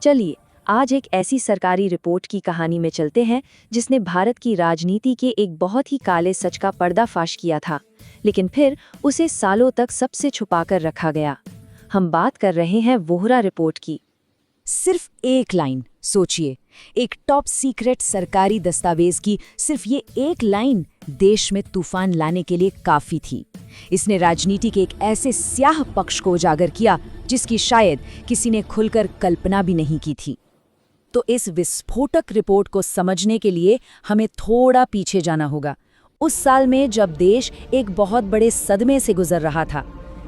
चलिए आज एक ऐसी सरकारी रिपोर्ट की कहानी में चलते हैं जिसने भारत की राजनीति के एक बहुत ही काले सच का पर्दाफाश किया था, लेकिन फिर उसे सालों तक सबसे छुपाकर रखा गया। हम बात कर रहे हैं वोहरा रिपोर्ट की। सिर्फ एक लाइन सोचिए, एक टॉप सीक्रेट सरकारी दस्तावेज की सिर्फ ये एक लाइन देश में तूफान लाने के लिए काफी थी। इसने राजनीति के एक ऐसे स्याह पक्ष को उजागर किया जिसकी शायद किसी ने खुलकर कल्पना भी नहीं की थी। तो इस विस्फोटक रिपोर्ट को समझने के लिए हमें थोड़ा पीछे जाना होगा, उस साल में जब देश एक बहुत बड़े सदमे से गुजर रहा था।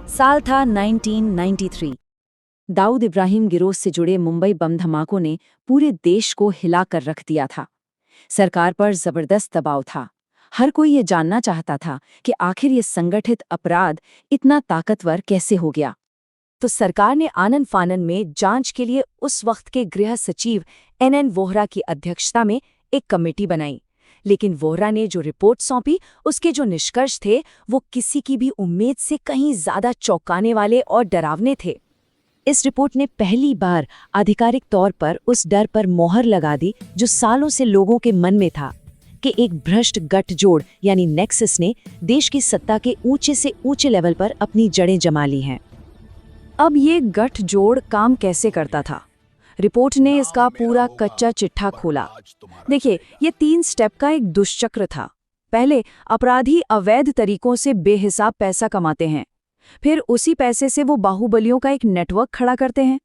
साल था 1993। दाऊद इब्राहिम गिरोह से जुड़े मुंबई बम धमाकों ने पूरे देश को हिला कर रख दिया था। सरकार पर जबरदस्त दबाव था। हर कोई ये जानना चाहता था कि आखिर ये संगठित अपराध इतना ताकतवर कैसे हो गया। तो सरकार ने आनन फानन में जांच के लिए उस वक्त के गृह सचिव एन वोहरा की अध्यक्षता में एक कमेटी बनाई। लेकिन वोहरा ने जो रिपोर्ट सौंपी, उसके जो निष्कर्ष थे वो किसी की भी उम्मीद से कहीं ज्यादा चौंकाने वाले और डरावने थे। इस रिपोर्ट ने पहली बार आधिकारिक तौर पर उस डर पर मोहर लगा दी जो सालों से लोगों के मन में था कि एक भ्रष्ट गठजोड़ यानी नेक्सस ने देश की सत्ता के ऊंचे से ऊंचे लेवल पर अपनी जड़ें जमा ली हैं। अब ये गठजोड़ काम कैसे करता था? रिपोर्ट ने इसका पूरा कच्चा चिट्ठा खोला। देखिए, ये 3 स्टेप का एक दुष्चक्र था। पहले अपराधी अवैध तरीकों से बेहिसाब पैसा कमाते हैं, फिर उसी पैसे से वो बाहुबलियों का एक नेटवर्क खड़ा करते हैं,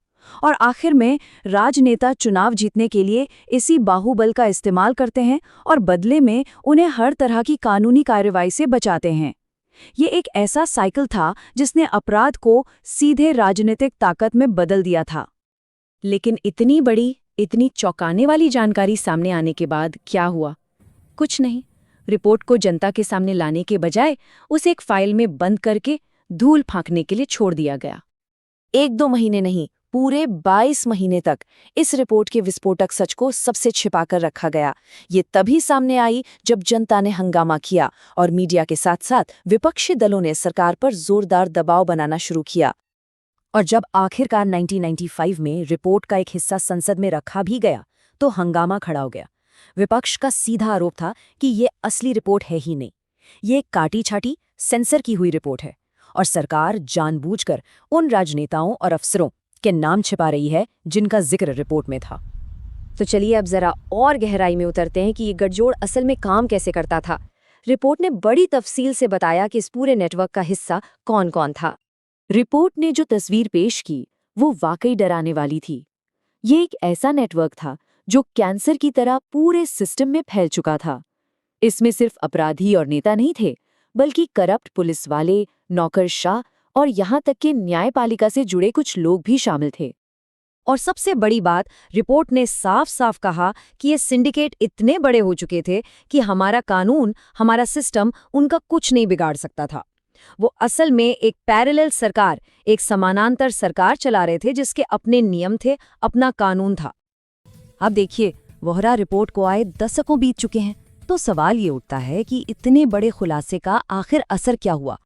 और आखिर में राजनेता चुनाव जीतने के लिए इसी बाहुबल का इस्तेमाल करते हैं और बदले में उन्हें हर तरह की कानूनी कार्रवाई से बचाते हैं। ये एक ऐसा साइकिल था जिसने अपराध को सीधे राजनीतिक ताकत में बदल दिया था। लेकिन इतनी बड़ी, इतनी चौंकाने वाली जानकारी सामने आने के बाद क्या हुआ? कुछ नहीं। रिपोर्ट को जनता के सामने लाने के बजाय उसे एक फाइल में बंद करके धूल फांकने के लिए छोड़ दिया गया। 1-2 महीने नहीं, पूरे 22 महीने तक इस रिपोर्ट के विस्फोटक सच को सबसे छिपाकर रखा गया। ये तभी सामने आई जब जनता ने हंगामा किया और मीडिया के साथ साथ विपक्षी दलों ने सरकार पर जोरदार दबाव बनाना शुरू किया। और जब आखिरकार 1995 में रिपोर्ट का एक हिस्सा संसद में रखा भी गया तो हंगामा खड़ा हो गया। विपक्ष का सीधा आरोप था कि ये असली रिपोर्ट है ही नहीं, ये एक काटी-छाटी, सेंसर की हुई रिपोर्ट है और सरकार जानबूझकर उन राजनेताओं और अफसरों के नाम छिपा रही है जिनका जिक्र रिपोर्ट में था। तो चलिए अब जरा और गहराई में उतरते हैं कि ये गठजोड़ असल में काम कैसे करता था। रिपोर्ट ने बड़ी तफसील से बताया कि इस पूरे नेटवर्क का हिस्सा कौन-कौन था। रिपोर्ट ने जो तस्वीर पेश की वो वाकई डराने वाली थी। ये एक ऐसा नेटवर्क था जो कैंसर की तरह पूरे सिस्टम में फैल चुका था। इसमें सिर्फ अपराधी और नेता नहीं थे, बल्कि करप्ट पुलिस वाले, नौकरशाह और यहाँ तक कि न्यायपालिका से जुड़े कुछ लोग भी शामिल थे। और सबसे बड़ी बात, रिपोर्ट ने साफ साफ कहा कि ये सिंडिकेट इतने बड़े हो चुके थे कि हमारा कानून, हमारा सिस्टम उनका कुछ नहीं बिगाड़ सकता था। वो असल में एक पैरेलल सरकार, एक समानांतर सरकार चला रहे थे जिसके अपने नियम थे, अपना कानून था। अब देखिए, वोहरा रिपोर्ट को आए दशकों बीत चुके हैं, तो सवाल ये उठता है कि इतने बड़े खुलासे का आखिर असर क्या हुआ?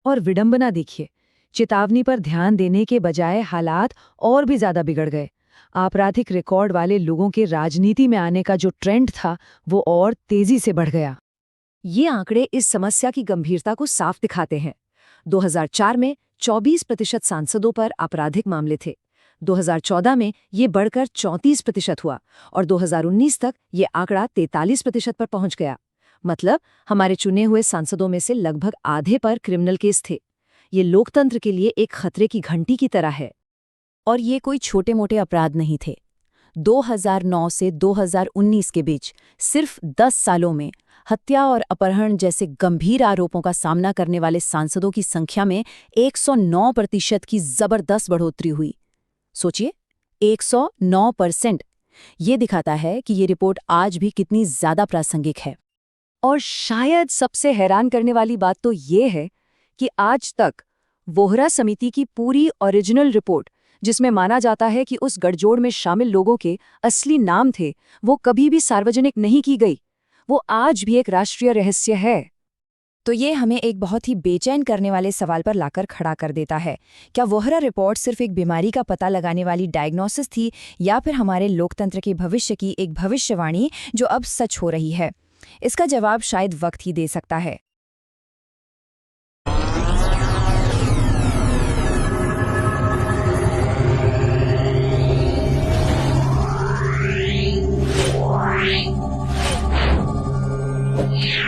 और विडंबना देखिए, चेतावनी पर ध्यान देने के बजाय हालात और भी ज्यादा बिगड़ गए। आपराधिक रिकॉर्ड वाले लोगों के राजनीति में आने का जो ट्रेंड था वो और तेजी से बढ़ गया। ये आंकड़े इस समस्या की गंभीरता को साफ दिखाते हैं। 2004 में 24% सांसदों पर आपराधिक मामले थे। 2014 में ये बढ़कर 34% हुआ और 2019 तक ये आंकड़ा 43% पर पहुंच गया। मतलब हमारे चुने हुए सांसदों में से लगभग आधे पर क्रिमिनल केस थे। ये लोकतंत्र के लिए एक खतरे की घंटी की तरह है। और ये कोई छोटे मोटे अपराध नहीं थे। 2009 से 2019 के बीच सिर्फ 10 सालों में हत्या और अपहरण जैसे गंभीर आरोपों का सामना करने वाले सांसदों की संख्या में 109% की जबरदस्त बढ़ोतरी हुई। सोचिए, 109%। ये दिखाता है कि ये रिपोर्ट आज भी कितनी ज्यादा प्रासंगिक है। और शायद सबसे हैरान करने वाली बात तो ये है कि आज तक वोहरा समिति की पूरी ओरिजिनल रिपोर्ट, जिसमें माना जाता है कि उस गठजोड़ में शामिल लोगों के असली नाम थे, वो कभी भी सार्वजनिक नहीं की गई। वो आज भी एक राष्ट्रीय रहस्य है। तो ये हमें एक बहुत ही बेचैन करने वाले सवाल पर लाकर खड़ा कर देता है। क्या वोहरा रिपोर्ट सिर्फ एक बीमारी का पता लगाने वाली डायग्नोसिस थी, या फिर हमारे लोकतंत्र के भविष्य की एक भविष्यवाणी जो अब सच हो रही है? इसका जवाब शायद वक्त ही दे सकता है। Yeah.